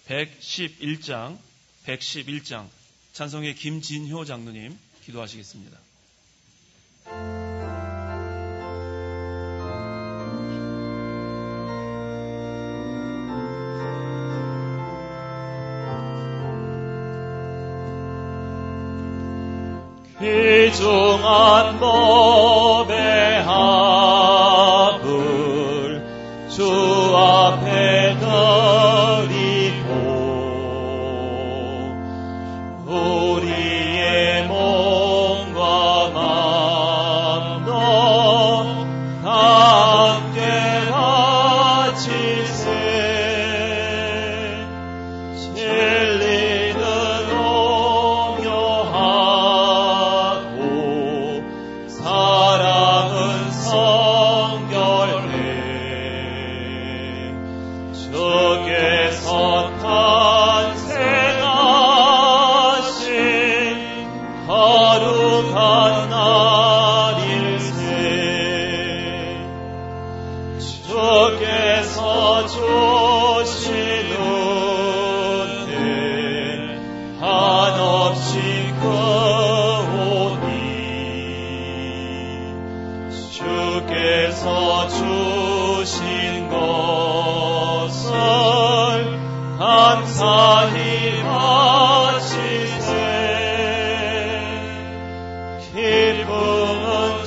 111장 찬송의 김진효 장로님 기도하시겠습니다. 귀중한 법의 합을 주 앞에 드리고 우리의 몸과 마음도 함께 바치세. 진리는 온유하고 사랑은 성결해. 주께서 탄생하신 거룩한 날일세. 주께서 주신 은혜 한없이 크오니 주께서 주신 것을 감사히 바치세. 기쁨은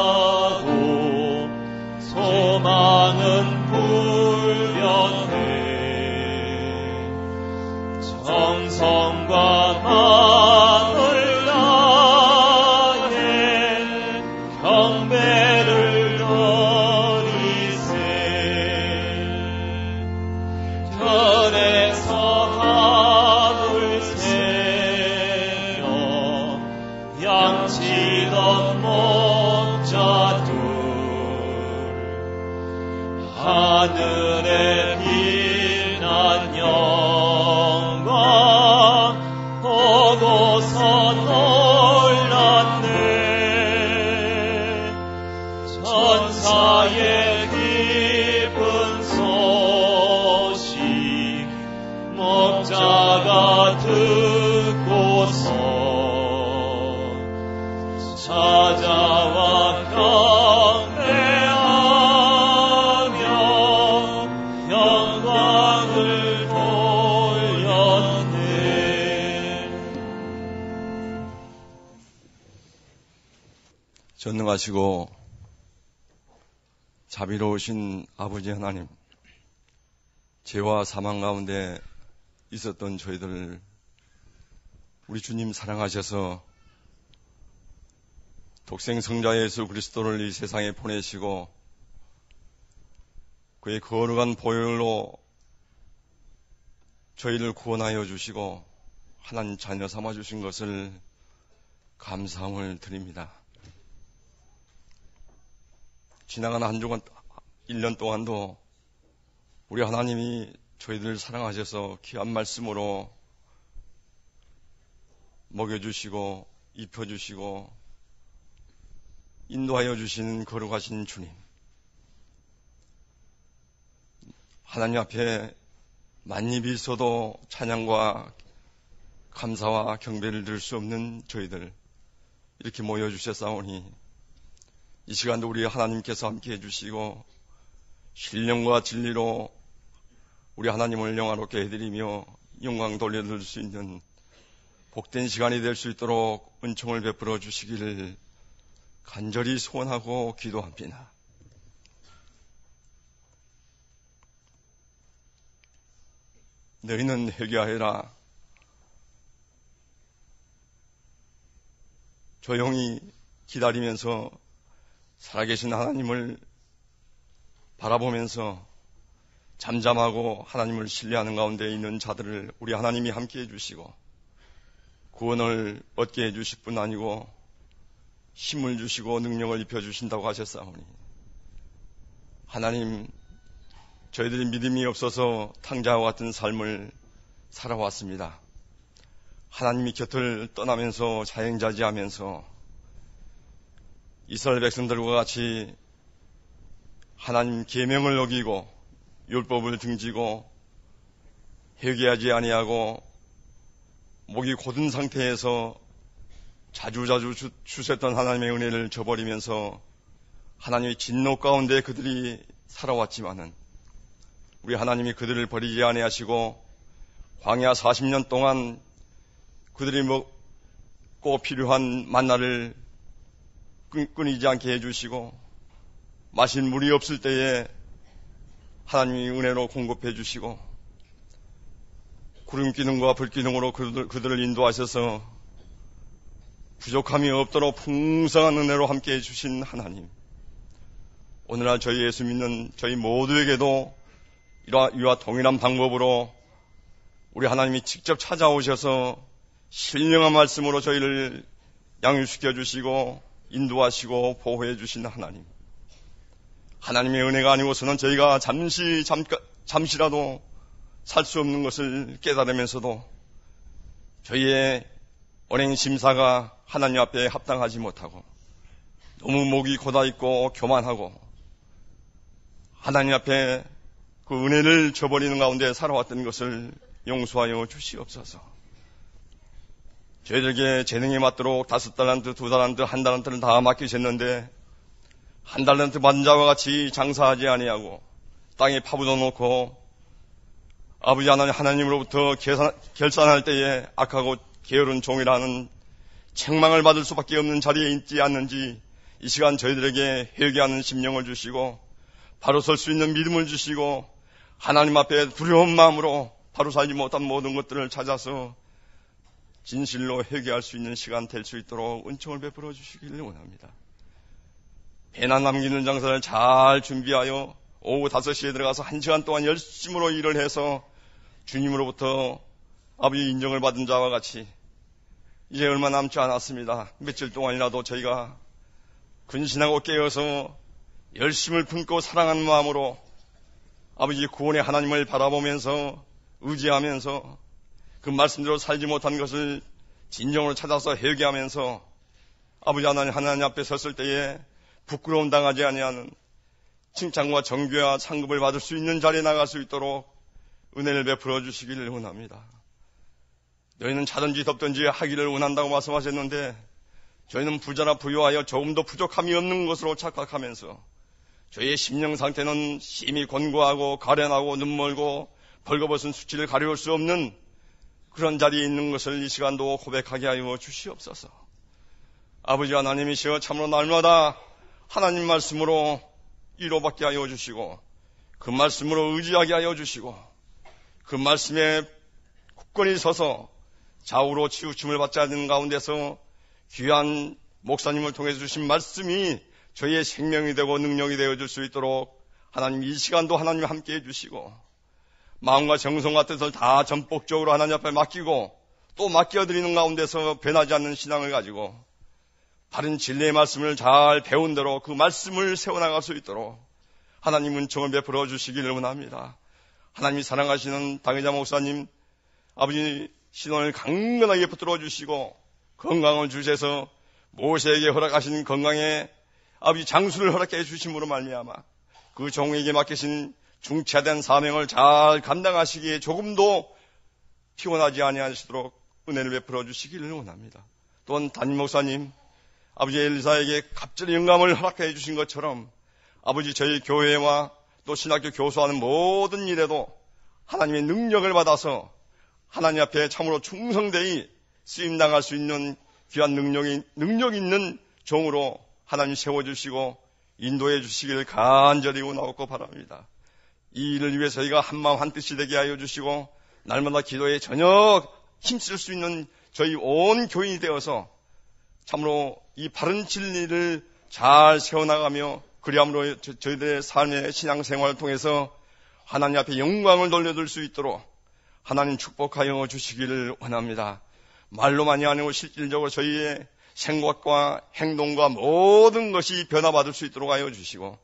충만하고 소망은 불변해. 정성과 마음을 다해 경배를 드리세. 들에서 밥을 세며 양치던 목자들 하늘에 빛난 영광 보고서 놀랐네. 천사의 기쁜 소식 목자가 듣고서 찾아와 경배하며 영광을 돌렸네. 전능하시고 자비로우신 아버지 하나님, 죄와 사망 가운데 있었던 저희들을 우리 주님 사랑하셔서 독생 성자 예수 그리스도를 이 세상에 보내시고 그의 거룩한 보혈로 저희를 구원하여 주시고 하나님 자녀 삼아 주신 것을 감사함을 드립니다. 지나간 한 주간 1년 동안도 우리 하나님이 저희들을 사랑하셔서 귀한 말씀으로 먹여주시고 입혀주시고 인도하여 주시는 거룩하신 주님, 하나님 앞에 만입이 있어도 찬양과 감사와 경배를 드릴 수 없는 저희들 이렇게 모여주셨사오니 이 시간도 우리 하나님께서 함께해 주시고 신령과 진리로 우리 하나님을 영화롭게 해드리며 영광 돌려드릴 수 있는 복된 시간이 될 수 있도록 은총을 베풀어 주시기를 간절히 소원하고 기도합니다. 너희는 회개하여라. 조용히 기다리면서 살아계신 하나님을 바라보면서 잠잠하고 하나님을 신뢰하는 가운데 있는 자들을 우리 하나님이 함께 해주시고 구원을 얻게 해주실 뿐 아니고 힘을 주시고 능력을 입혀주신다고 하셨사오니 하나님, 저희들이 믿음이 없어서 탕자와 같은 삶을 살아왔습니다. 하나님이 곁을 떠나면서 자행자지하면서 이스라엘 백성들과 같이 하나님 계명을 어기고 율법을 등지고 회개하지 아니하고 목이 곧은 상태에서 자주자주 주셨던 하나님의 은혜를 저버리면서 하나님의 진노 가운데 그들이 살아왔지만은 우리 하나님이 그들을 버리지 아니하시고 광야 40년 동안 그들이 먹고 필요한 만나를 끊이지 않게 해주시고 마실 물이 없을 때에 하나님이 은혜로 공급해 주시고 구름 기둥과 불 기둥으로 그들을 인도하셔서 부족함이 없도록 풍성한 은혜로 함께해 주신 하나님, 오늘날 저희 예수 믿는 저희 모두에게도 이와 동일한 방법으로 우리 하나님이 직접 찾아오셔서 신령한 말씀으로 저희를 양육시켜 주시고 인도하시고 보호해 주신 하나님, 하나님의 은혜가 아니고서는 저희가 잠시라도 살 수 없는 것을 깨달으면서도 저희의 언행 심사가 하나님 앞에 합당하지 못하고 너무 목이 고다있고 교만하고 하나님 앞에 그 은혜를 저버리는 가운데 살아왔던 것을 용서하여 주시옵소서. 저희들에게 재능에 맞도록 5달란트, 2달란트, 1달란트를 다 맡기셨는데 1달란트 받은 자와 같이 장사하지 아니하고 땅에 파묻어 놓고 아버지 하나님으로부터 결산할 때에 악하고 게으른 종이라는 책망을 받을 수밖에 없는 자리에 있지 않는지 이 시간 저희들에게 회개하는 심령을 주시고 바로 설 수 있는 믿음을 주시고 하나님 앞에 두려운 마음으로 바로 살지 못한 모든 것들을 찾아서 진실로 회개할 수 있는 시간 될 수 있도록 은총을 베풀어 주시기를 원합니다. 배나 남기는 장사를 잘 준비하여 오후 5시에 들어가서 1시간 동안 열심으로 일을 해서 주님으로부터 아버지 인정을 받은 자와 같이 이제 얼마 남지 않았습니다. 며칠 동안이라도 저희가 근신하고 깨어서 열심을 품고 사랑하는 마음으로 아버지 구원의 하나님을 바라보면서 의지하면서 그 말씀대로 살지 못한 것을 진정으로 찾아서 회개하면서 아버지 하나님 앞에 섰을 때에 부끄러움 당하지 아니하는 칭찬과 정죄와 상급을 받을 수 있는 자리에 나갈 수 있도록 은혜를 베풀어 주시기를 원합니다. 너희는 자든지 덥든지 하기를 원한다고 말씀하셨는데 저희는 부자나 부유하여 조금도 부족함이 없는 것으로 착각하면서 저희의 심령 상태는 심히 곤고하고 가련하고 눈멀고 벌거벗은 수치를 가려울 수 없는 그런 자리에 있는 것을 이 시간도 고백하게 하여 주시옵소서. 아버지 하나님이시여 참으로 날마다 하나님 말씀으로 위로받게 하여 주시고 그 말씀으로 의지하게 하여 주시고 그 말씀에 굳건히 서서 좌우로 치우침을 받지 않는 가운데서 귀한 목사님을 통해서 주신 말씀이 저희의 생명이 되고 능력이 되어줄 수 있도록 하나님 이 시간도 하나님 함께해 주시고 마음과 정성과 뜻을 다 전폭적으로 하나님 앞에 맡기고 또 맡겨드리는 가운데서 변하지 않는 신앙을 가지고 바른 진리의 말씀을 잘 배운 대로 그 말씀을 세워나갈 수 있도록 하나님 은총을 베풀어 주시기를 원합니다. 하나님이 사랑하시는 당회자 목사님 아버지 신원을 강건하게 붙들어 주시고 건강을 주셔서 모세에게 허락하신 건강에 아버지 장수를 허락해 주심으로 말미암아 그 종에게 맡기신 중차된 사명을 잘 감당하시기에 조금도 피곤하지 아니하시도록 은혜를 베풀어 주시기를 원합니다. 또한 담임 목사님 아버지 엘리사에게 갑절의 영감을 허락해 주신 것처럼 아버지 저희 교회와 또 신학교 교수하는 모든 일에도 하나님의 능력을 받아서 하나님 앞에 참으로 충성되이 쓰임당할 수 있는 귀한 능력 있는 종으로 하나님 세워주시고 인도해 주시기를 간절히 원하옵고 바랍니다. 이 일을 위해 저희가 한마음 한뜻이 되게 하여 주시고 날마다 기도에 전혀 힘쓸 수 있는 저희 온 교인이 되어서 참으로 이 바른 진리를 잘 세워나가며 그리함으로 저희들의 삶의 신앙생활을 통해서 하나님 앞에 영광을 돌려줄 수 있도록 하나님 축복하여 주시기를 원합니다. 말로만이 아니고 실질적으로 저희의 생각과 행동과 모든 것이 변화받을 수 있도록 하여 주시고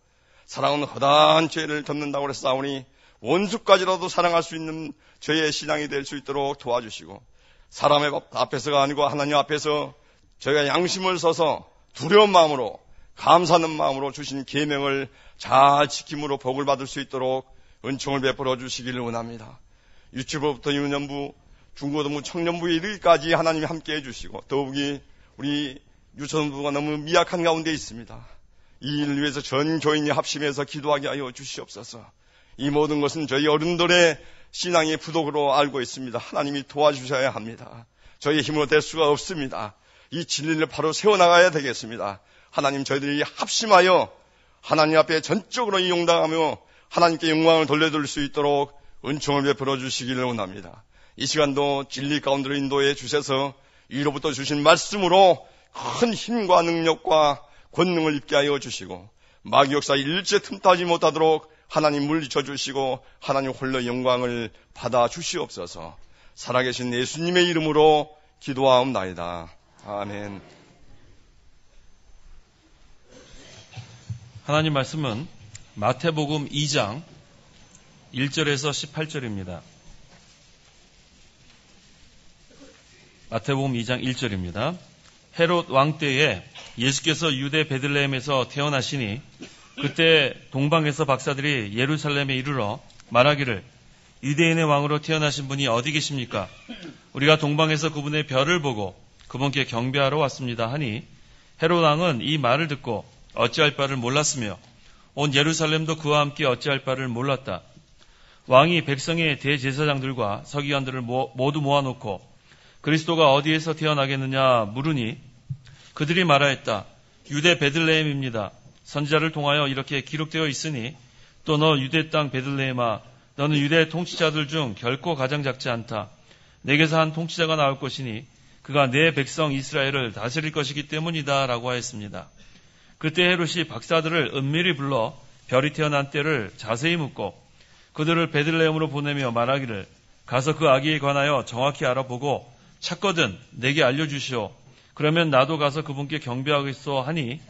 사랑은 허다한 죄를 덮는다고 그랬사오니 원수까지라도 사랑할 수 있는 저희의 신앙이 될 수 있도록 도와주시고 사람의 앞에서가 아니고 하나님 앞에서 저희가 양심을 써서 두려운 마음으로 감사하는 마음으로 주신 계명을 잘 지킴으로 복을 받을 수 있도록 은총을 베풀어 주시기를 원합니다. 유치부부터 유년부, 중고등부, 청년부에 이르기까지 하나님이 함께해 주시고 더욱이 우리 유치원부가 너무 미약한 가운데 있습니다. 이 일을 위해서 전 교인이 합심해서 기도하게 하여 주시옵소서. 이 모든 것은 저희 어른들의 신앙의 부족으로 알고 있습니다. 하나님이 도와주셔야 합니다. 저희의 힘으로 될 수가 없습니다. 이 진리를 바로 세워나가야 되겠습니다. 하나님, 저희들이 합심하여 하나님 앞에 전적으로 이용당하며 하나님께 영광을 돌려드릴 수 있도록 은총을 베풀어 주시기를 원합니다. 이 시간도 진리 가운데로 인도해 주셔서 위로부터 주신 말씀으로 큰 힘과 능력과 권능을 입게 하여 주시고 마귀 역사 일체 틈타지 못하도록 하나님 물리쳐 주시고 하나님 홀로 영광을 받아 주시옵소서. 살아계신 예수님의 이름으로 기도하옵나이다. 아멘. 하나님 말씀은 마태복음 2장 1절에서 18절입니다. 마태복음 2장 1절입니다. 헤롯 왕 때에 예수께서 유대 베들레헴에서 태어나시니 그때 동방에서 박사들이 예루살렘에 이르러 말하기를 유대인의 왕으로 태어나신 분이 어디 계십니까? 우리가 동방에서 그분의 별을 보고 그분께 경배하러 왔습니다 하니 헤롯 왕은 이 말을 듣고 어찌할 바를 몰랐으며 온 예루살렘도 그와 함께 어찌할 바를 몰랐다. 왕이 백성의 대제사장들과 서기관들을 모두 모아놓고 그리스도가 어디에서 태어나겠느냐 물으니 그들이 말하였다. 유대 베들레헴입니다. 선지자를 통하여 이렇게 기록되어 있으니 또 너 유대 땅 베들레헴아 너는 유대 통치자들 중 결코 가장 작지 않다. 내게서 한 통치자가 나올 것이니 그가 내 백성 이스라엘을 다스릴 것이기 때문이다 라고 하였습니다. 그때 헤롯이 박사들을 은밀히 불러 별이 태어난 때를 자세히 묻고 그들을 베들레헴으로 보내며 말하기를 가서 그 아기에 관하여 정확히 알아보고 찾거든 내게 알려주시오. 그러면 나도 가서 그분께 경배하겠소 하니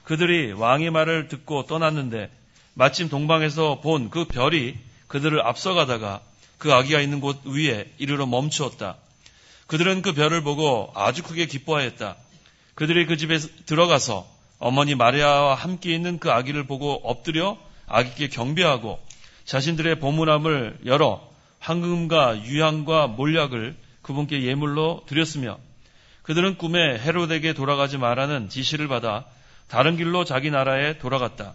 그들이 왕의 말을 듣고 떠났는데 마침 동방에서 본 그 별이 그들을 앞서가다가 그 아기가 있는 곳 위에 이르러 멈추었다. 그들은 그 별을 보고 아주 크게 기뻐하였다. 그들이 그 집에 들어가서 어머니 마리아와 함께 있는 그 아기를 보고 엎드려 아기께 경배하고 자신들의 보물함을 열어 황금과 유향과 몰약을 그분께 예물로 드렸으며 그들은 꿈에 헤롯에게 돌아가지 말라는 지시를 받아 다른 길로 자기 나라에 돌아갔다.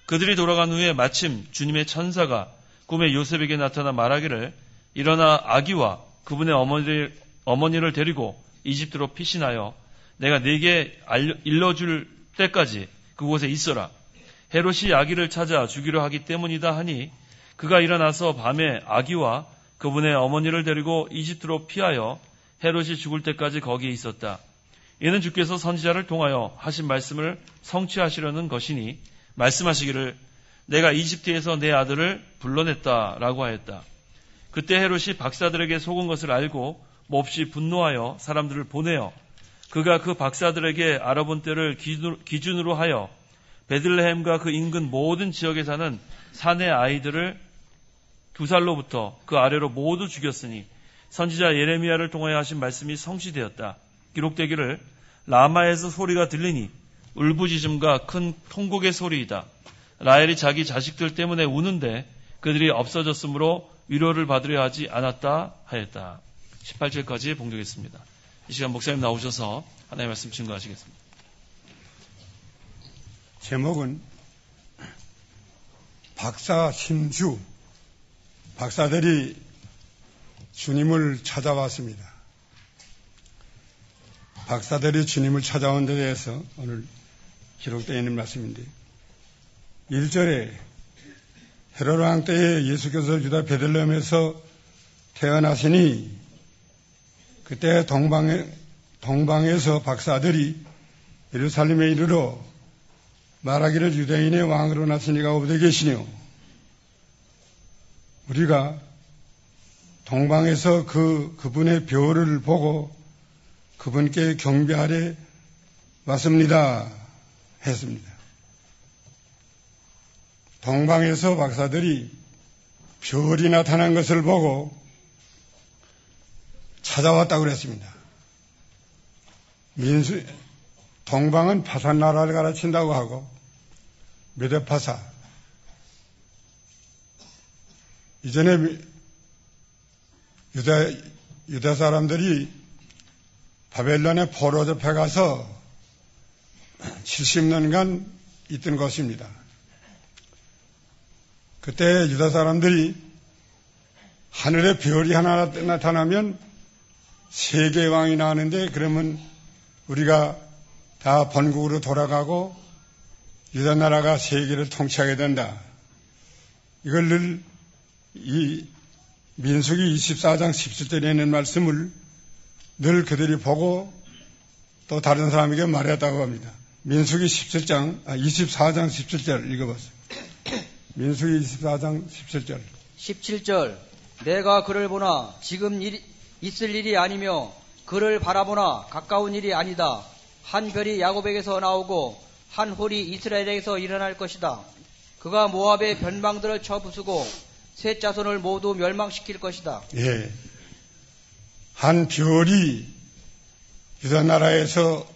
그들이 돌아간 후에 마침 주님의 천사가 꿈에 요셉에게 나타나 말하기를 일어나 아기와 그분의 어머니를 데리고 이집트로 피신하여 내가 네게 일러줄 때까지 그곳에 있어라. 헤롯이 아기를 찾아 죽이려 하기 때문이다 하니 그가 일어나서 밤에 아기와 그분의 어머니를 데리고 이집트로 피하여 헤롯이 죽을 때까지 거기에 있었다. 이는 주께서 선지자를 통하여 하신 말씀을 성취하시려는 것이니 말씀하시기를 내가 이집트에서 내 아들을 불러냈다라고 하였다. 그때 헤롯이 박사들에게 속은 것을 알고 몹시 분노하여 사람들을 보내어 그가 그 박사들에게 알아본 때를 기준으로 하여 베들레헴과 그 인근 모든 지역에 사는 사내 아이들을 2살로부터 그 아래로 모두 죽였으니 선지자 예레미야를 통하여 하신 말씀이 성취되었다. 기록되기를 라마에서 소리가 들리니 울부짖음과 큰 통곡의 소리이다. 라헬이 자기 자식들 때문에 우는데 그들이 없어졌으므로 위로를 받으려 하지 않았다 하였다. 18절까지 봉독했습니다. 이 시간 목사님 나오셔서 하나님의 말씀 증거하시겠습니다. 제목은 박사 심주, 박사들이 주님을 찾아왔습니다. 박사들이 주님을 찾아온 데 대해서 오늘 기록되어 있는 말씀인데 1절에 헤롯 왕 때에 예수께서 유다 베들레헴에서 태어나시니 그때 동방에서 박사들이 예루살렘에 이르러 말하기를 유대인의 왕으로 나시니가 어디 계시뇨? 우리가 동방에서 그분의 별을 보고 그분께 경배하려 왔습니다 했습니다. 동방에서 박사들이 별이 나타난 것을 보고 찾아왔다고 그랬습니다. 동방은 파산 나라를 가르친다고 하고 메데파사 이전에 유다 사람들이 바벨론에 포로 잡혀가서 70년간 있던 것입니다. 그때 유다 사람들이 하늘에 별이 하나 나타나면 세계 왕이 나오는데 그러면 우리가 다 본국으로 돌아가고 유다 나라가 세계를 통치하게 된다. 이걸 늘 이 민수기 24장 17절에 있는 말씀을 늘 그들이 보고 또 다른 사람에게 말했다고 합니다. 민수기 24장 17절 읽어보세요. 민수기 24장 17절. 17절. 내가 그를 보나 지금 있을 일이 아니며 그를 바라보나 가까운 일이 아니다. 한 별이 야곱에게서 나오고 한 홀이 이스라엘에게서 일어날 것이다. 그가 모압의 변방들을 쳐 부수고 셋 자손을 모두 멸망시킬 것이다. 예. 한 별이 유다 나라에서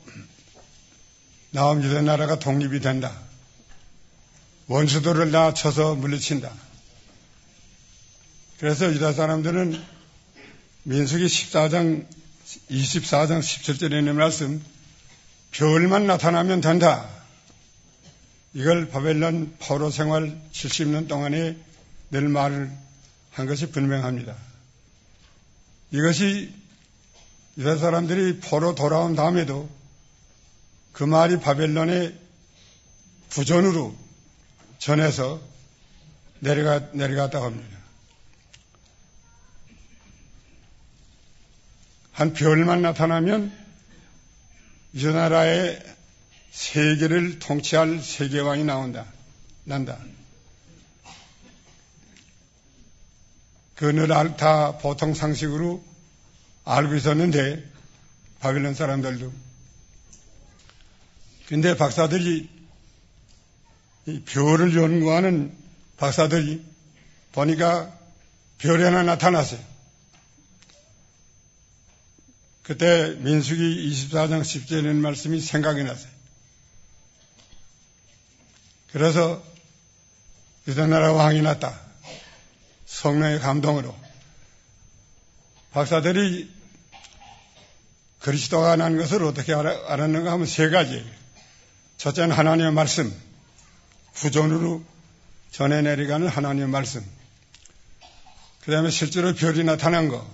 나온 유다 나라가 독립이 된다. 원수들을 다 쳐서 물리친다. 그래서 유다 사람들은 민수기 24장 17절에 있는 말씀, 별만 나타나면 된다. 이걸 바벨론 포로 생활 70년 동안에 늘 말을 한 것이 분명합니다. 이것이 유다 사람들이 포로 돌아온 다음에도 그 말이 바벨론의 부전으로 전해서 내려갔다고 합니다. 한 별만 나타나면 유다 나라의 세계를 통치할 세계왕이 난다. 그늘 다 보통 상식으로 알고 있었는데 바벨론 사람들도. 근데 박사들이 이 별을 연구하는 박사들이 보니까 별이 하나 나타났어요. 그때 민수기 24장 10절에 있는 말씀이 생각이 났어요. 그래서 유다 나라 왕이 났다. 성령의 감동으로. 박사들이 그리스도가 난 것을 어떻게 알았는가 하면 세 가지예요. 첫째는 하나님의 말씀, 구존으로 전해 내려가는 하나님의 말씀. 그 다음에 실제로 별이 나타난 거.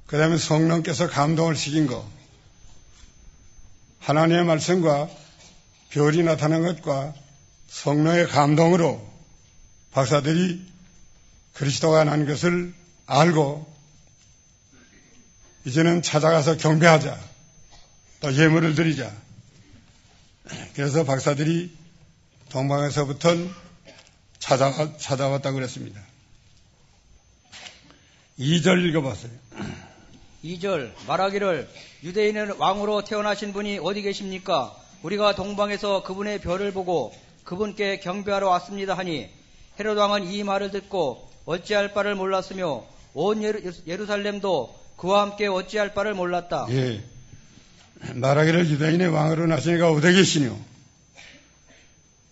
그 다음에 성령께서 감동을 시킨 거. 하나님의 말씀과 별이 나타난 것과 성령의 감동으로 박사들이 그리스도가 난 것을 알고 이제는 찾아가서 경배하자. 또 예물을 드리자. 그래서 박사들이 동방에서부터 찾아왔다고 그랬습니다. 2절 읽어봤어요. 2절. 말하기를 유대인은 왕으로 태어나신 분이 어디 계십니까? 우리가 동방에서 그분의 별을 보고 그분께 경배하러 왔습니다 하니 헤롯 왕은 이 말을 듣고 어찌할 바를 몰랐으며 온 예루살렘도 그와 함께 어찌할 바를 몰랐다. 예. 말하기를 유대인의 왕으로 나시니까 어디 계시뇨?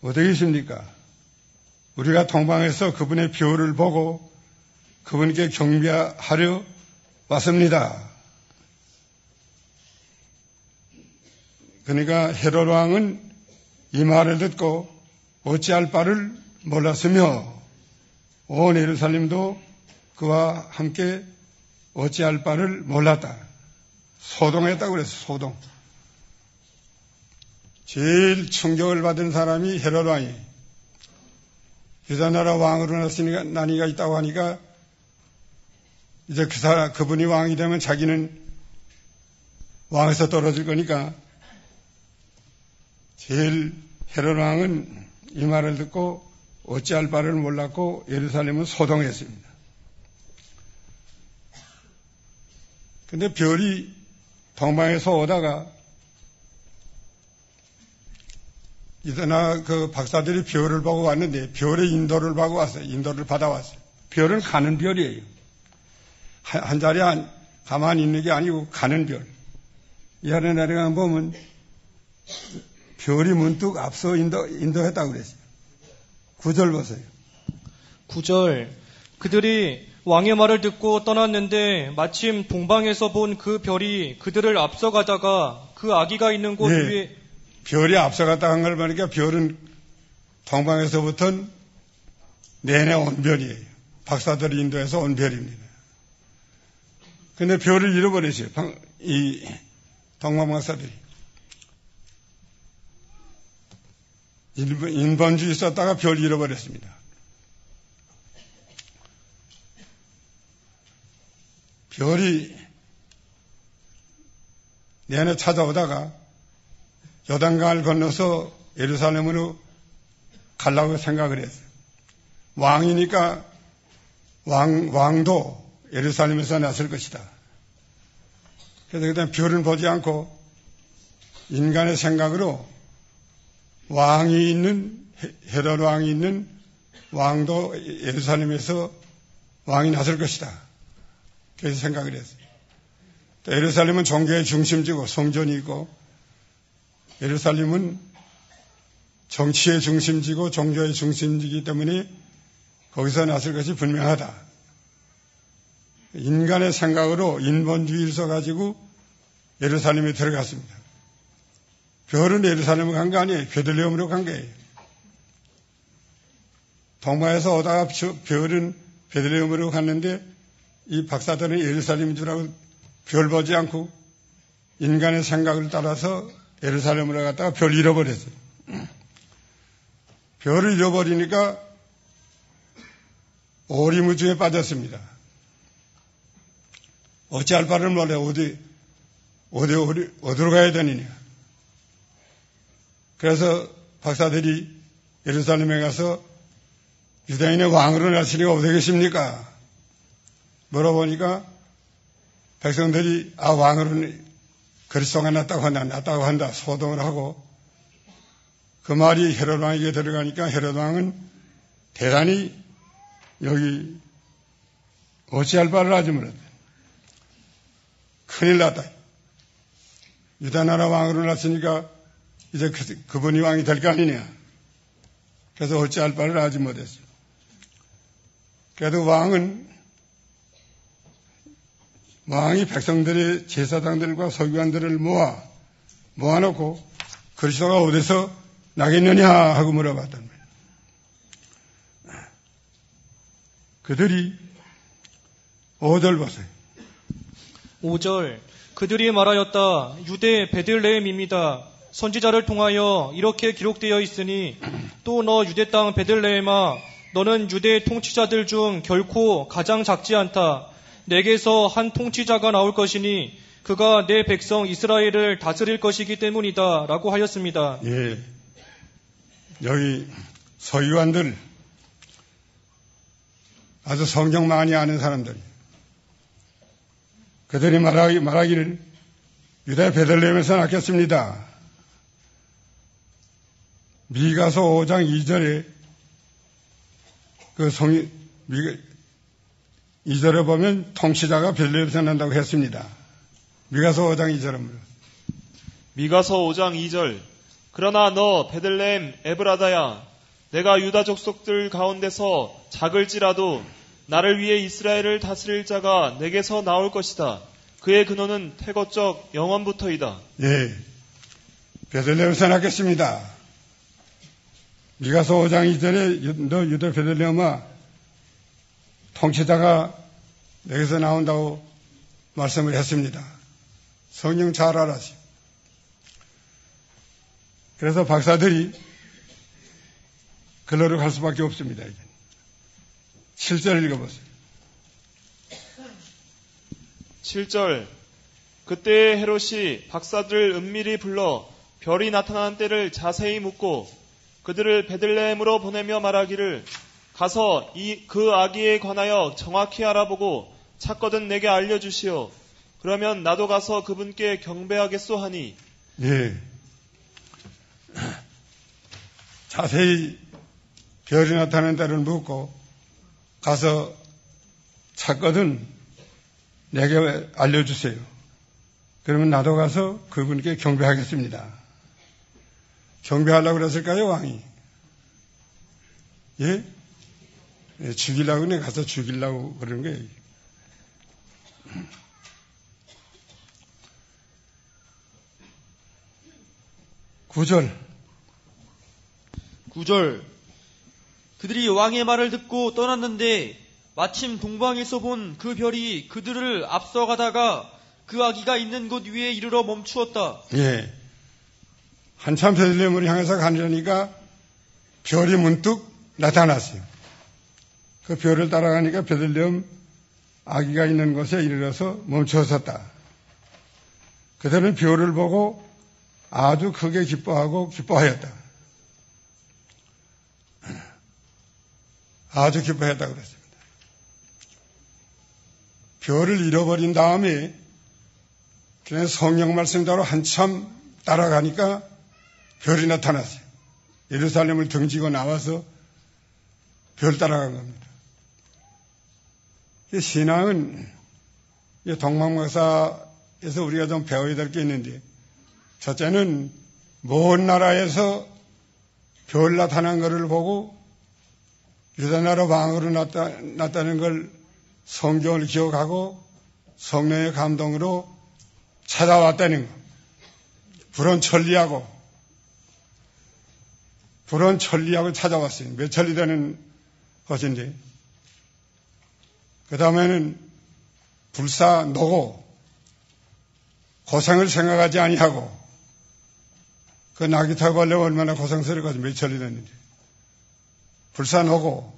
어디 계십니까? 우리가 동방에서 그분의 별을 보고 그분께 경배하려 왔습니다. 그러니까 헤롯 왕은 이 말을 듣고 어찌할 바를 몰랐으며 온 예루살렘도 그와 함께 어찌할 바를 몰랐다. 소동했다고 그랬어. 소동. 제일 충격을 받은 사람이 헤롯 왕이 유다 나라 왕으로 나니가 있다고 하니까 이제 그분이 왕이 되면 자기는 왕에서 떨어질 거니까 제일 헤롯 왕은 이 말을 듣고 어찌할 바를 몰랐고 예루살렘은 소동했습니다. 근데 별이 동방에서 오다가 이제나 그 박사들이 별을 보고 왔는데 별의 인도를 받고 왔어요. 인도를 받아왔어요. 별은 가는 별이에요. 한 자리에 가만히 있는 게 아니고 가는 별. 이 아래 내려가면 보면 별이 문득 앞서 인도했다고 그랬어요. 9절 보세요. 9절. 그들이 왕의 말을 듣고 떠났는데 마침 동방에서 본 그 별이 그들을 앞서가다가 그 아기가 있는 곳 위에 별이 앞서갔다 한 걸 보니까 별은 동방에서부터는 내내 온 별이에요. 박사들이 인도에서 온 별입니다. 근데 별을 잃어버렸어요. 이 동방박사들이. 인본주의 썼다가 별 잃어버렸습니다. 별이 내내 찾아오다가 요단강을 건너서 예루살렘으로 가려고 생각을 했어요. 왕이니까 왕도 예루살렘에서 났을 것이다. 그래서 그다음 별은 보지 않고 인간의 생각으로 왕이 있는 헤롯 왕이 있는 왕도 예루살렘에서 왕이 났을 것이다. 그래서 생각을 했어요. 또 예루살렘은 종교의 중심지고 성전이 있고 예루살렘은 정치의 중심지고 종교의 중심지이기 때문에 거기서 났을 것이 분명하다. 인간의 생각으로 인본주의를 써가지고 예루살렘에 들어갔습니다. 별은 예루살렘으로 간 거 아니에요. 베들레헴으로 간 거예요. 동방에서 오다가 별은 베들레헴으로 갔는데 이 박사들은 예루살렘인 줄 알고 별 보지 않고 인간의 생각을 따라서 예루살렘으로 갔다가 별 잃어버렸어요. 별을 잃어버리니까 오리무중에 빠졌습니다. 어찌할 바를 몰라 어디로 가야 되느냐. 그래서 박사들이 예루살렘에 가서 유다인의 왕으로 나시리가 어디 계십니까? 물어보니까 백성들이 왕으로 그리스도가 났다고 한다 소동을 하고 그 말이 헤롯 왕에게 들어가니까 헤롯 왕은 대단히 여기 어찌할 바를 하지 못했다. 큰일 났다. 유다 나라 왕으로 났으니까 이제 그분이 왕이 될 거 아니냐. 그래서 어찌할 바를 하지 못했어요. 그래도 왕이 백성들의 제사장들과 서기관들을 모아놓고 그리스도가 어디서 나겠느냐 하고 물어봤단 말이에요. 그들이 5절 보세요. 5절 그들이 말하였다. 유대 베들레헴입니다. 선지자를 통하여 이렇게 기록되어 있으니 또 너 유대 땅 베들레헴아 너는 유대 통치자들 중 결코 가장 작지 않다. 내게서 한 통치자가 나올 것이니 그가 내 백성 이스라엘을 다스릴 것이기 때문이다 라고 하였습니다. 예, 여기 서기관들 아주 성경 많이 아는 사람들 그들이 말하기를 유대 베들레헴에서 낳겠습니다. 미가서 5장 2절에 2절에 보면 통치자가 베들레헴에서 난다고 했습니다. 미가서 5장 2절입니다. 미가서 5장 2절 그러나 너 베들레헴 에브라다야 내가 유다 족속들 가운데서 작을지라도 나를 위해 이스라엘을 다스릴 자가 내게서 나올 것이다. 그의 근원은 태고적 영원부터이다. 예, 베들레헴에서 낳겠습니다. 미가서 5장 2절에 너 유다 베들레헴아 통치자가 내게서 나온다고 말씀을 했습니다. 성경 잘 알았어요. 그래서 박사들이 글로로 갈 수밖에 없습니다. 7절 읽어보세요. 7절 그때 헤롯이 박사들을 은밀히 불러 별이 나타난 때를 자세히 묻고 그들을 베들레헴으로 보내며 말하기를 가서 그 아기에 관하여 정확히 알아보고 찾거든 내게 알려주시오. 그러면 나도 가서 그분께 경배하겠소 하니. 예. 자세히 별이 나타난 때를 묻고 가서 찾거든 내게 알려주세요. 그러면 나도 가서 그분께 경배하겠습니다. 경배하려고 그랬을까요, 왕이? 예? 죽이려고 그냥 가서 죽이려고 그러는 거예요. 9절. 그들이 왕의 말을 듣고 떠났는데 마침 동방에서 본 그 별이 그들을 앞서가다가 그 아기가 있는 곳 위에 이르러 멈추었다. 예. 한참 베들레헴을 향해서 가려니까 별이 문득 나타났어요. 그 별을 따라가니까 베들레헴 아기가 있는 곳에 이르러서 멈춰섰다. 그들은 별을 보고 아주 크게 기뻐하였다. 아주 기뻐했다고 그랬습니다. 별을 잃어버린 다음에 그냥 성경 말씀대로 한참 따라가니까 별이 나타났어요. 예루살렘을 등지고 나와서 별 따라간 겁니다. 신앙은 동방박사에서 우리가 좀 배워야 될 게 있는데, 첫째는 먼 나라에서 별 나타난 것을 보고 유다나라 왕으로 났다는 걸 성경을 기억하고 성령의 감동으로 찾아왔다는 것. 불온 천리하고 찾아왔어요. 몇 천리 되는 것인데, 그 다음에는 불사 노고 고생을 생각하지 아니하고, 그 나귀 타고 가려면 얼마나 고생스러워가지고 몇 천리 됐는데, 불사 노고,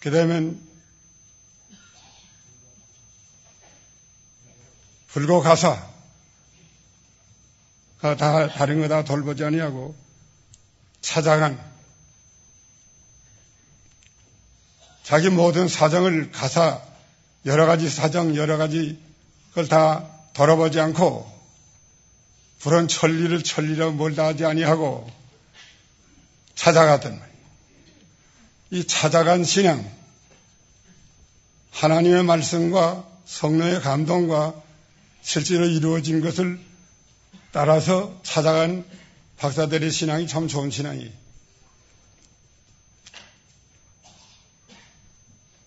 그 다음엔 불고 가사, 다 다른 거 다 돌보지 아니하고 찾아간, 자기 모든 사정을 가사, 여러 가지 사정, 여러 가지 걸 다 돌아보지 않고 불은 천리를 천리라고 몰다 하지 아니하고 찾아갔단 말이에요. 이 찾아간 신앙, 하나님의 말씀과 성령의 감동과 실제로 이루어진 것을 따라서 찾아간 박사들의 신앙이 참 좋은 신앙이에요.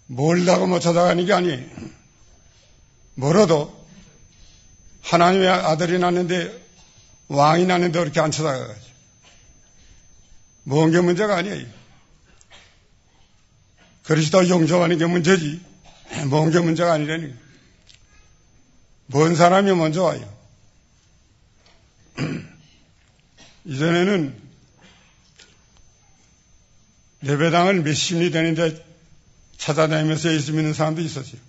멀다고 못 찾아가는 게 아니에요. 멀어도 하나님의 아들이 났는데, 왕이 났는데 그렇게 안 찾아가가지고. 먼 게 문제가 아니에요. 그리스도 용서하는 게 문제지, 먼 게 문제가 아니라니. 먼 사람이 먼저 와요. 이전에는 예배당을 몇십 리 되는데 찾아다니면서 예수 믿는 사람도 있었어요.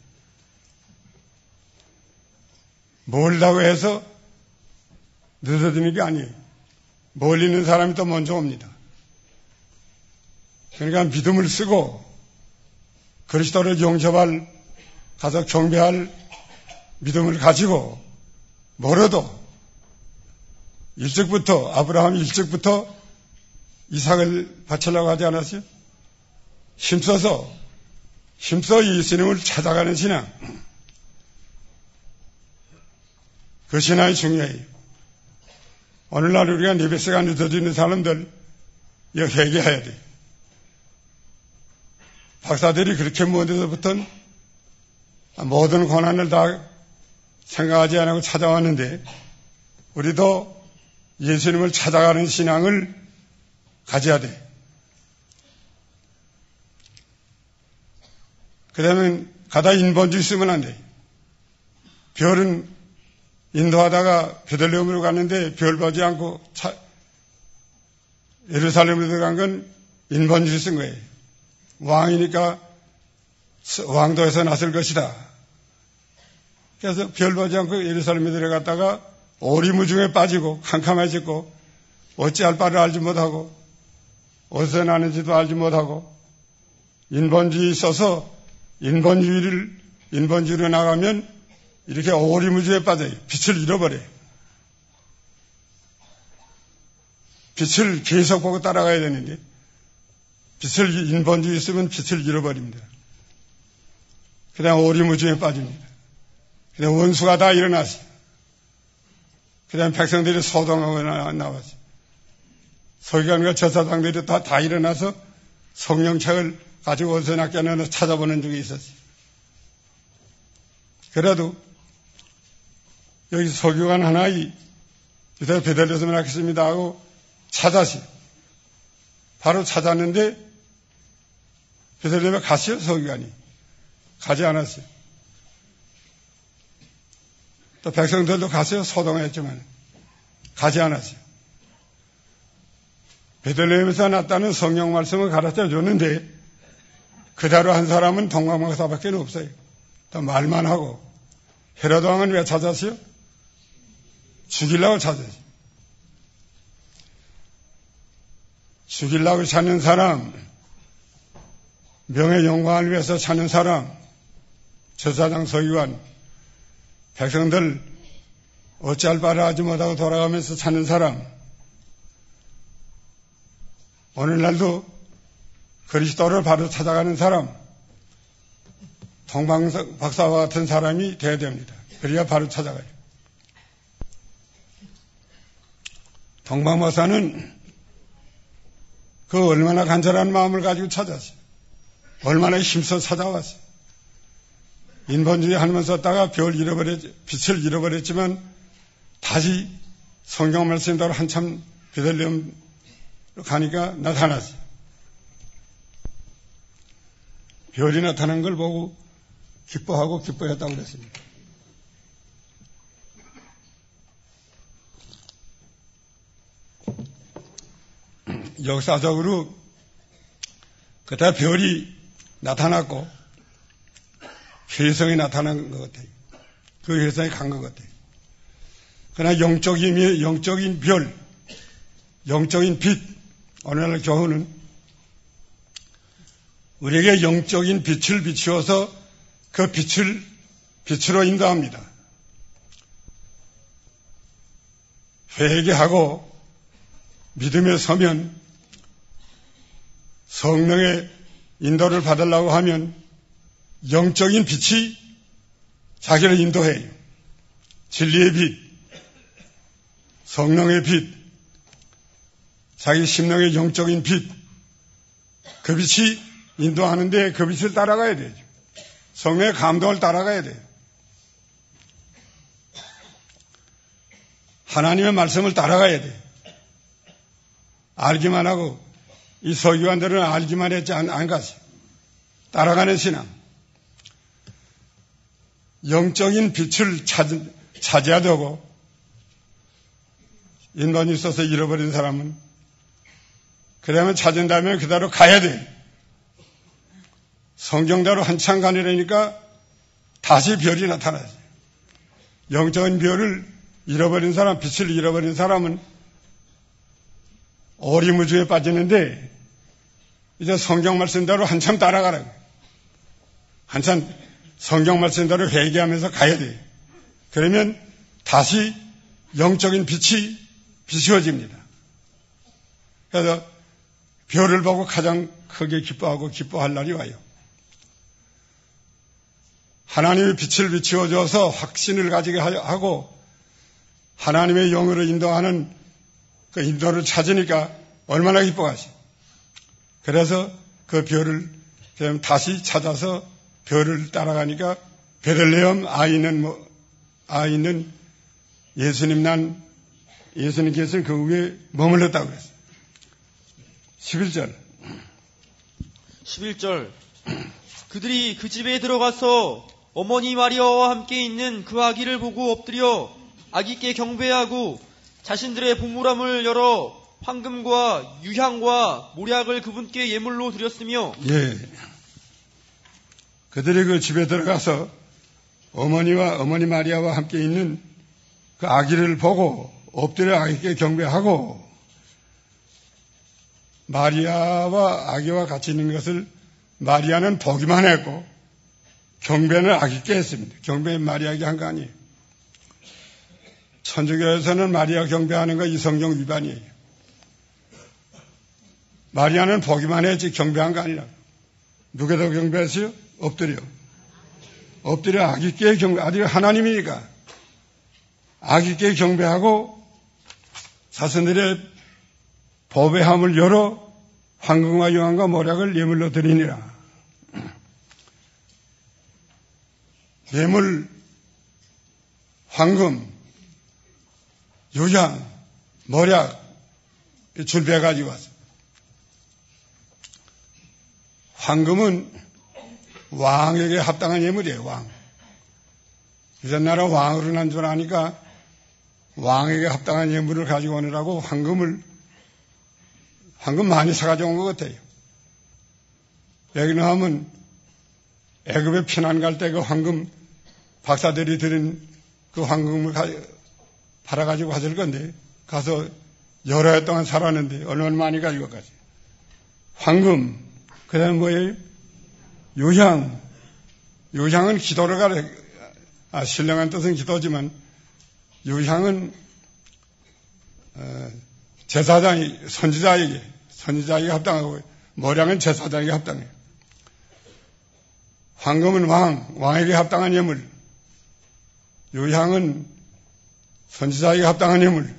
멀다고 해서 늦어지는 게 아니에요. 멀리 있는 사람이 또 먼저 옵니다. 그러니까 믿음을 쓰고 그리스도를 용접할, 가서 경배할 믿음을 가지고 멀어도 아브라함이 일찍부터 이삭을 바치려고 하지 않았어요? 힘써 예수님을 찾아가는 신앙. 그 신앙이 중요해요. 오늘날 우리가 예배시간 늦어지는 사람들, 이거 회개해야 돼. 박사들이 그렇게 먼 데서부터는 모든 고난을 다 생각하지 않고 찾아왔는데, 우리도 예수님을 찾아가는 신앙을 가져야 돼. 그 다음에 가다 인본주의 쓰면 안 돼. 별은 인도하다가 베들레헴으로 갔는데 별 보지 않고 예루살렘으로 들어간 건 인본주의 쓴 거예요. 왕이니까 왕도에서 났을 것이다. 그래서 별 보지 않고 예루살렘에 들어갔다가 오리무중에 빠지고 캄캄해졌고 어찌할 바를 알지 못하고 어디서 나는지도 알지 못하고 인본주의 써서 인본주의로 나가면 이렇게 오리무중에 빠져요. 빛을 잃어버려요. 빛을 계속 보고 따라가야 되는데 인본주의 쓰면 빛을 잃어버립니다. 그냥 오리무중에 빠집니다. 그냥 원수가 다 일어났어요. 그냥 백성들이 소동하고 나왔어요. 서기관과 제사장들이 다 일어나서 성령책을 가지고 원서학교는 찾아보는 중에 있었어요. 그래도 여기 서기관 하나의 유대 베들레헴에 낳겠습니다 하고 찾았어요. 바로 찾았는데 베들레헴에 갔어요. 서기관이 가지 않았어요. 또 백성들도 갔어요. 소동했지만 가지 않았어요. 베들레헴에서 났다는 성경 말씀을 가르쳐 줬는데 그대로 한 사람은 동방박사밖에 없어요. 또 말만 하고. 헤로드 왕은 왜 찾았어요? 죽이려고 찾았어요. 죽이려고 찾는 사람, 명예 영광을 위해서 찾는 사람, 제사장 서기관, 백성들 어찌할 바를 하지 못하고 돌아가면서 찾는 사람, 오늘날도 그리스도를 바로 찾아가는 사람, 동방박사와 같은 사람이 돼야 됩니다. 그래야 바로 찾아가요. 동방박사는 그 얼마나 간절한 마음을 가지고 찾았어요. 얼마나 힘써 찾아왔어요. 인본주의 하면 썼다가 빛을 잃어버렸지만 다시 성경 말씀대로 한참 베들레헴 가니까 나타났어요. 별이 나타난 걸 보고 기뻐하고 기뻐했다고 그랬습니다. 역사적으로 그때 별이 나타났고 혜성이 나타난 것 같아요. 그 혜성이 간 것 같아요. 그러나 영적인 별, 영적인 빛, 오늘날 교훈은 우리에게 영적인 빛을 비추어서 그 빛으로 인도합니다. 회개하고 믿음에 서면 성령의 인도를 받으려고 하면 영적인 빛이 자기를 인도해요. 진리의 빛, 성령의 빛, 자기 심령의 영적인 빛, 그 빛이 인도하는데 그 빛을 따라가야 되죠. 성령의 감동을 따라가야 돼요. 하나님의 말씀을 따라가야 돼요. 알기만 하고 이 서기관들은 알기만 했지 안 갔어요. 따라가는 신앙. 영적인 빛을 찾아야 되고 인본이 있어서 잃어버린 사람은 그러면 찾은다면 그대로 가야 돼요. 성경대로 한참 가려니까 다시 별이 나타나요. 영적인 별을 잃어버린 사람, 빛을 잃어버린 사람은 오리무중에 빠지는데 이제 성경 말씀대로 한참 따라가라고. 한참 성경 말씀대로 회개하면서 가야 돼요. 그러면 다시 영적인 빛이 비추어집니다. 그래서 별을 보고 가장 크게 기뻐할 날이 와요. 하나님의 빛을 비추어줘서 확신을 가지게 하고 하나님의 영으로 인도하는 그 인도를 찾으니까 얼마나 기뻐하시. 그래서 그 별을 다시 찾아서 별을 따라가니까 베들레헴 아이 있는 예수님께서는 그 위에 머물렀다고 그랬어요. 11절 그들이 그 집에 들어가서 어머니 마리아와 함께 있는 그 아기를 보고 엎드려 아기께 경배하고 자신들의 보물함을 열어 황금과 유향과 모략을 그분께 예물로 드렸으며 예. 그들이 그 집에 들어가서 어머니 마리아와 함께 있는 그 아기를 보고 엎드려 아기께 경배하고 마리아와 아기와 같이 있는 것을 마리아는 보기만 했고 경배는 아기께 했습니다. 경배는 마리아에게 한 거 아니에요. 천주교에서는 마리아 경배하는 거 이성경 위반이에요. 마리아는 보기만 했지 경배한 거 아니라. 누구에다 경배했어요? 엎드려 아기께 경배. 아직 하나님이니까 아기께 경배하고 자신들의 보배함을 열어 황금과 유황과 모략을 예물로 드리니라. 예물, 황금, 유향, 모략 준비해가지고 왔어요. 황금은 왕에게 합당한 예물이에요, 왕. 유전나라 왕으로 난 줄 아니까 왕에게 합당한 예물을 가지고 오느라고 황금 많이 사가지고 온 것 같아요. 여기는 하면 애굽에 피난 갈 때 그 황금 박사들이 들인 그 황금을 팔아가지고 가질 건데 가서 여러 해 동안 살았는데 얼마나 많이 가지고 가지. 황금, 그 다음에 뭐예요? 유향은 기도를 가래. 신령한 뜻은 기도지만 유향은 제사장이 선지자에게 합당하고 모략은 제사장에게 합당해요. 황금은 왕에게 합당한 예물, 유향은 선지자에게 합당한 예물,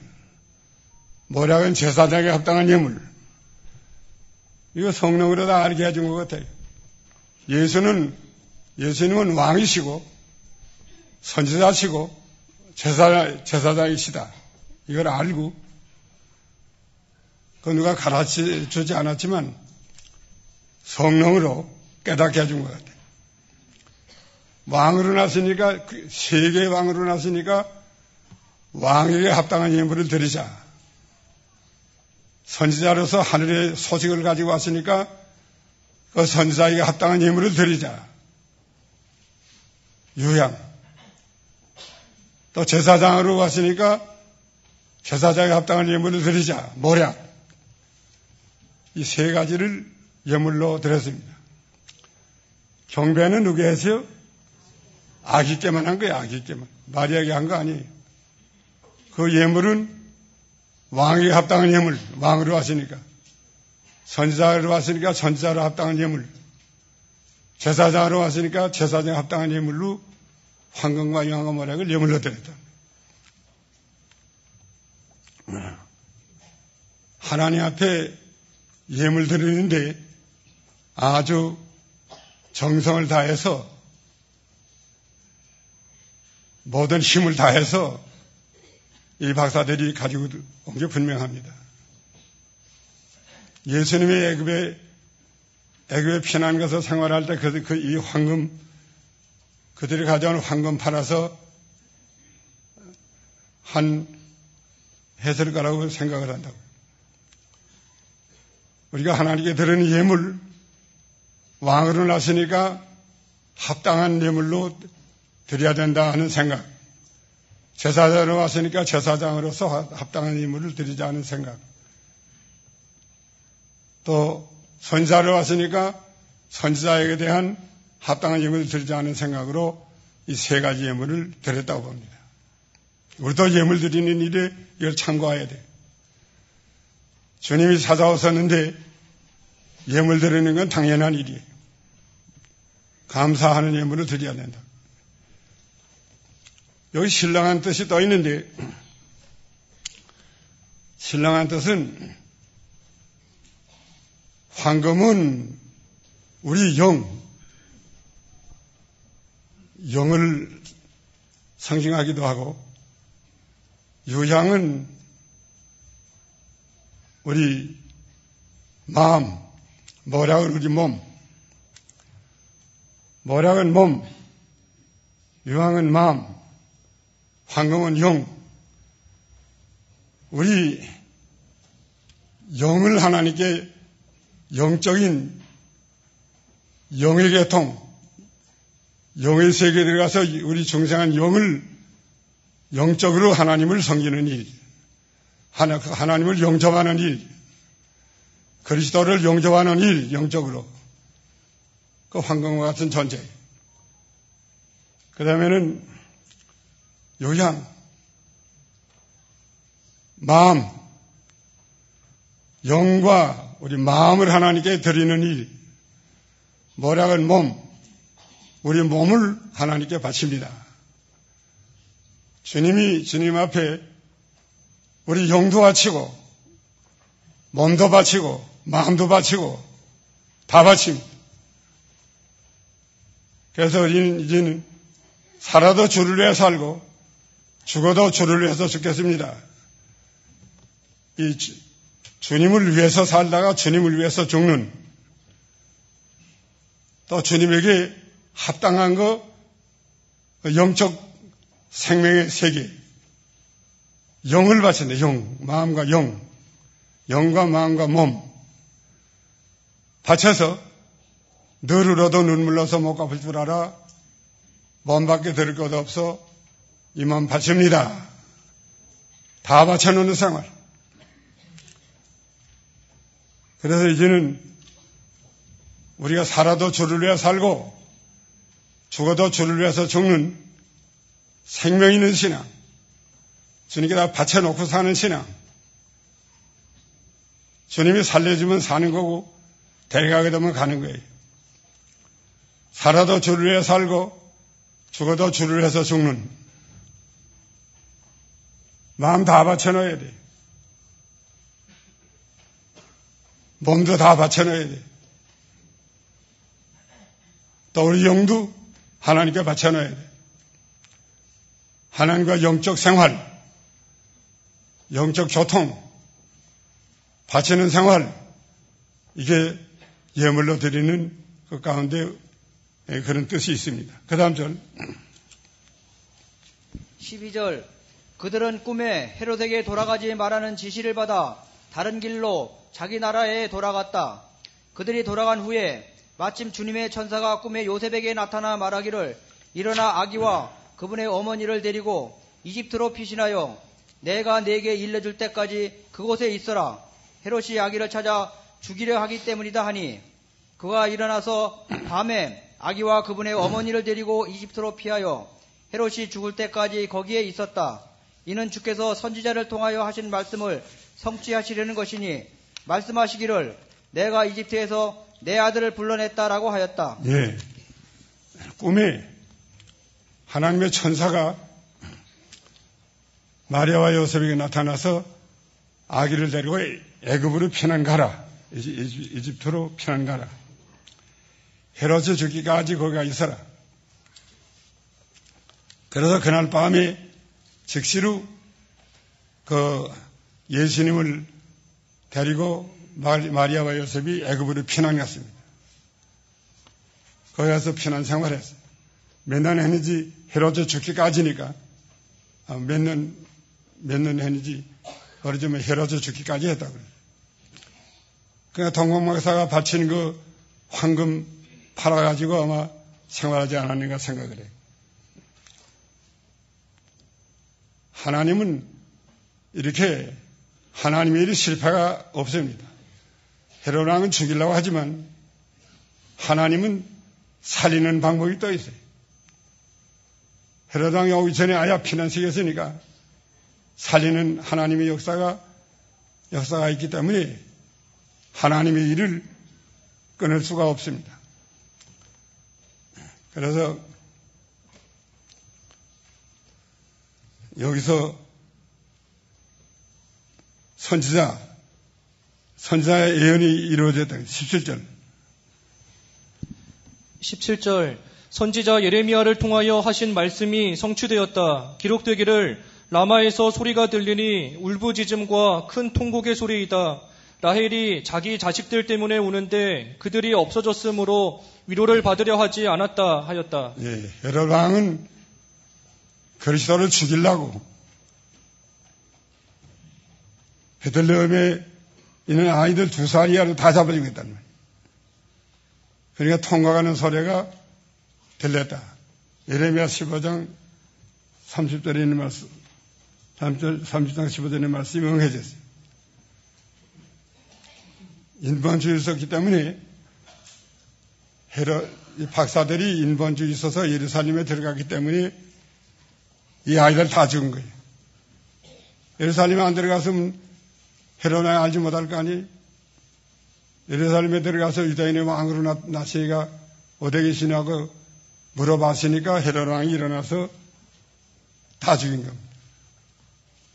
모략은 제사장에게 합당한 예물. 이거 성령으로 다 알게 해준 것 같아요. 예수님은 왕이시고 선지자시고 제사장이시다. 이걸 알고 그 누가 가르쳐 주지 않았지만 성령으로 깨닫게 해준 것 같아요. 왕으로 나서니까 세계의 왕으로 나서니까 왕에게 합당한 예물을 드리자. 선지자로서 하늘의 소식을 가지고 왔으니까 그 선지자에게 합당한 예물을 드리자. 유향. 또 제사장으로 왔으니까 제사장에게 합당한 예물을 드리자. 모략. 이 세 가지를 예물로 드렸습니다. 경배는 누구 했어요? 아기께만 한 거예요. 아기께만. 마리아에게 한 거 아니에요. 그 예물은 왕에게 합당한 예물. 왕으로 왔으니까. 선지자로 왔으니까 선지자로 합당한 예물. 제사장으로 왔으니까 제사장에 합당한 예물로 황금과 유향과 모략을 예물로 드렸다. 하나님 앞에 예물 드리는데 아주 정성을 다해서 모든 힘을 다해서 이 박사들이 가지고 온 게 분명합니다. 예수님의 애굽에 피난 가서 생활할 때 이 황금, 그들이 가져온 황금 팔아서 했을 거라고 생각을 한다고. 우리가 하나님께 드리는 예물, 왕으로 났으니까 합당한 예물로 드려야 된다 하는 생각. 제사장으로 왔으니까 제사장으로서 합당한 예물을 드리자 하는 생각. 또 선지자로 왔으니까 선지자에게 대한 합당한 예물을 드리자 하는 생각으로 이 세 가지 예물을 드렸다고 봅니다. 우리도 예물 드리는 일에 이걸 참고해야 돼요. 주님이 찾아오셨는데 예물 드리는 건 당연한 일이에요. 감사하는 예물을 드려야 된다. 여기 신령한 뜻이 떠 있는데 신령한 뜻은 황금은 우리 영을 상징하기도 하고 유향은 우리 마음, 모략은 우리 몸, 모략은 몸, 유향은 마음, 황금은 영. 우리 영을 하나님께 영적인 영의 계통, 영의 세계에 들어가서 우리 중생한 영을 영적으로 하나님을 섬기는 일, 하나님을 영접하는 일, 그리스도를 영접하는 일, 영적으로. 그 황금과 같은 존재. 그 다음에는 요양, 마음, 영과 우리 마음을 하나님께 드리는 일, 모략은 몸, 우리 몸을 하나님께 바칩니다. 주님 앞에 우리 영도 바치고, 몸도 바치고, 마음도 바치고, 다 바칩니다. 그래서 이제는 살아도 주를 위해 살고 죽어도 주를 위해서 죽겠습니다. 이 주님을 위해서 살다가 주님을 위해서 죽는, 또 주님에게 합당한 영적 생명의 세계, 영을 바친다. 영, 마음과 영, 영과 마음과 몸 바쳐서 늘 울어도 눈물로서 못 갚을 줄 알아 몸밖에 들을 것 없어 이 몸 바칩니다. 다 바쳐놓는 생활. 그래서 이제는 우리가 살아도 주를 위해 살고 죽어도 주를 위해서 죽는 생명 있는 신앙, 주님께 다 바쳐놓고 사는 신앙, 주님이 살려주면 사는 거고 데려가게 되면 가는 거예요. 살아도 주를 위해 살고 죽어도 주를 위해서 죽는 마음 다 바쳐놓아야 돼. 몸도 다 바쳐놓아야 돼. 또 우리 영도 하나님께 바쳐놓아야 돼. 하나님과 영적 생활, 영적 교통, 바치는 생활, 이게 예물로 드리는 그 가운데 그런 뜻이 있습니다. 그 다음 절 12절 그들은 꿈에 헤롯에게 돌아가지 말라는 지시를 받아 다른 길로 자기 나라에 돌아갔다. 그들이 돌아간 후에 마침 주님의 천사가 꿈에 요셉에게 나타나 말하기를 일어나 아기와 그분의 어머니를 데리고 이집트로 피신하여 내가 네게 일러줄 때까지 그곳에 있어라. 헤롯이 아기를 찾아 죽이려 하기 때문이다 하니 그가 일어나서 밤에 아기와 그분의 어머니를 데리고 이집트로 피하여 헤롯이 죽을 때까지 거기에 있었다. 이는 주께서 선지자를 통하여 하신 말씀을 성취하시려는 것이니 말씀하시기를 내가 이집트에서 내 아들을 불러냈다라고 하였다. 예, 꿈에 하나님의 천사가 마리아와 요셉에게 나타나서 아기를 데리고 애굽으로 피난 가라. 이집트로 피난 가라. 헤롯이 죽기까지 거기가 있어라. 그래서 그날 밤에 즉시로 그 예수님을 데리고 마리아와 요셉이 애굽으로 피난 갔습니다. 거기 가서 피난 생활했어요. 몇 년 했는지 헤롯이 죽기까지니까 몇 년 했는지 어쩌면 헤롯이 죽기까지 했다고 그래요. 그러니까 동방박사가 바친 그 황금 팔아가지고 아마 생활하지 않았는가 생각을 해요. 하나님은 이렇게 하나님의 일이 실패가 없습니다. 헤롯 왕은 죽이려고 하지만 하나님은 살리는 방법이 또 있어요. 헤롯 왕이 오기 전에 아야 피난시켰으니까 살리는 하나님의 역사가 있기 때문에 하나님의 일을 끊을 수가 없습니다. 그래서 여기서 선지자의 예언이 이루어졌다. 17절. 17절 선지자 예레미야를 통하여 하신 말씀이 성취되었다. 기록되기를 라마에서 소리가 들리니 울부짖음과 큰 통곡의 소리이다. 라헬이 자기 자식들 때문에 우는데 그들이 없어졌으므로 위로를 받으려 하지 않았다 하였다. 예, 헤롯 왕은 그리스도를 죽이려고 베들레헴에 있는 아이들 2살 이하로 다 잡아주겠다는 말이에요. 그러니까 통과가는 소리가 들렸다. 예레미야 15장 30절에 있는 말씀, 30장 15절에 있는 말씀이 응해졌어요. 인본주의를 썼기 때문에 이 박사들이 인본주의 있어서 예루살렘에 들어갔기 때문에 이 아이들 다 죽은 거예요. 예루살렘에 안 들어갔으면 헤롯 왕이 알지 못할 거 아니에요. 예루살렘에 들어가서 유다인의 왕으로 나시가 어디 계시냐고 물어봤으니까 헤롯 왕이 일어나서 다 죽인 겁니다.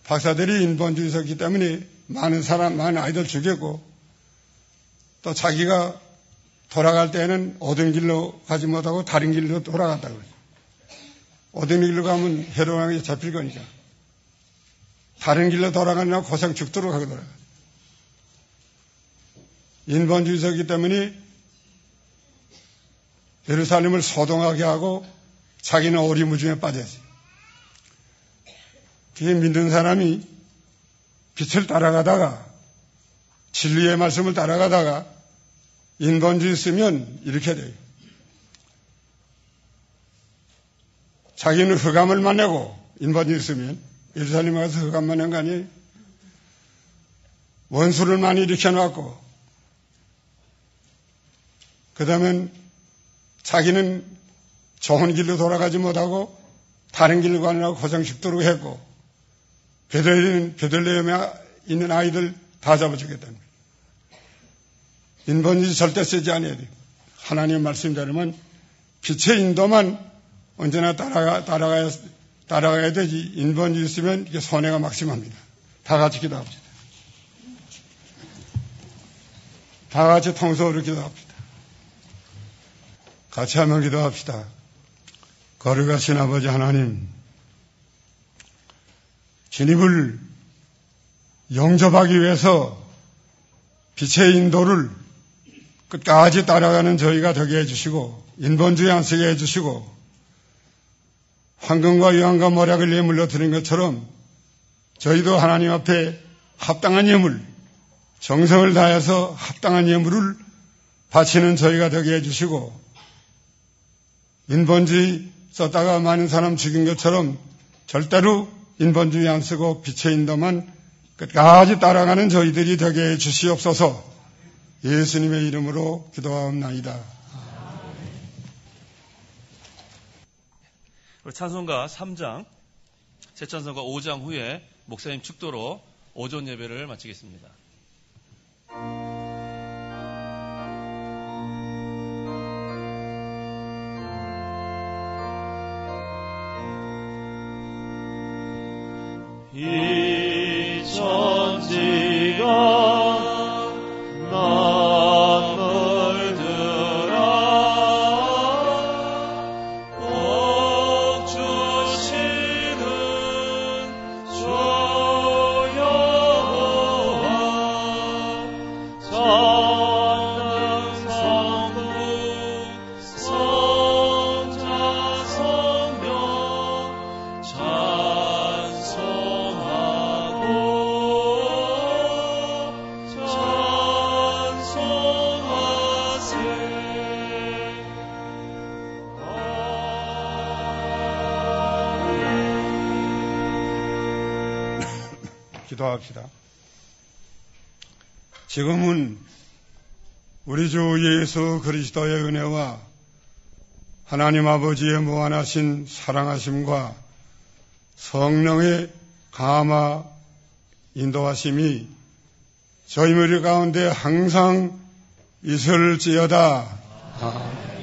박사들이 인본주의 썼기 때문에 많은 아이들 죽였고 또 자기가 돌아갈 때는 오던 길로 가지 못하고 다른 길로 돌아갔다고 그래요. 어떤 길로 가면 헤롯 왕에게 잡힐 거니까 다른 길로 돌아가느라고 고생 죽도록 하고 돌아가. 인본주의자이기 때문에 예루살렘을 소동하게 하고 자기는 오리무중에 빠졌어요. 그게 믿는 사람이 빛을 따라가다가 진리의 말씀을 따라가다가 인본주의 쓰면 이렇게 돼요. 자기는 흑암을 만나고 인본주의 쓰면 예루살렘에 가서 흑암 만난 거 아니에요? 원수를 많이 일으켜놨고 그 다음엔 자기는 좋은 길로 돌아가지 못하고 다른 길로 가느라고 고생 죽도록 했고 베들레헴에 있는 아이들 다 잡아주겠다는 거예요. 인본주의 절대 쓰지 않아야 돼요. 하나님의 말씀대로면 빛의 인도만 언제나 따라가야 되지. 인본주의 쓰면 이게 손해가 막심합니다. 다 같이 기도합시다. 다 같이 통성으로 기도합시다. 같이 한번 기도합시다. 거룩하신 아버지 하나님, 주님을 영접하기 위해서 빛의 인도를 끝까지 따라가는 저희가 되게 해주시고 인본주의 안 쓰게 해주시고 황금과 유황과 모략을 예물로 드린 것처럼 저희도 하나님 앞에 합당한 예물, 정성을 다해서 합당한 예물을 바치는 저희가 되게 해주시고 인본주의 썼다가 많은 사람 죽인 것처럼 절대로 인본주의 안 쓰고 빛의 인도만 끝까지 따라가는 저희들이 되게 해주시옵소서. 예수님의 이름으로 기도하옵나이다. 찬송가 3장, 새 찬송가 5장 후에 목사님 축도로 오전 예배를 마치겠습니다. 이 천지가 기도합시다. 지금은 우리 주 예수 그리스도의 은혜와 하나님 아버지의 무한하신 사랑하심과 성령의 감화 인도하심이 저희 머리 가운데 항상 있을지어다. 아멘.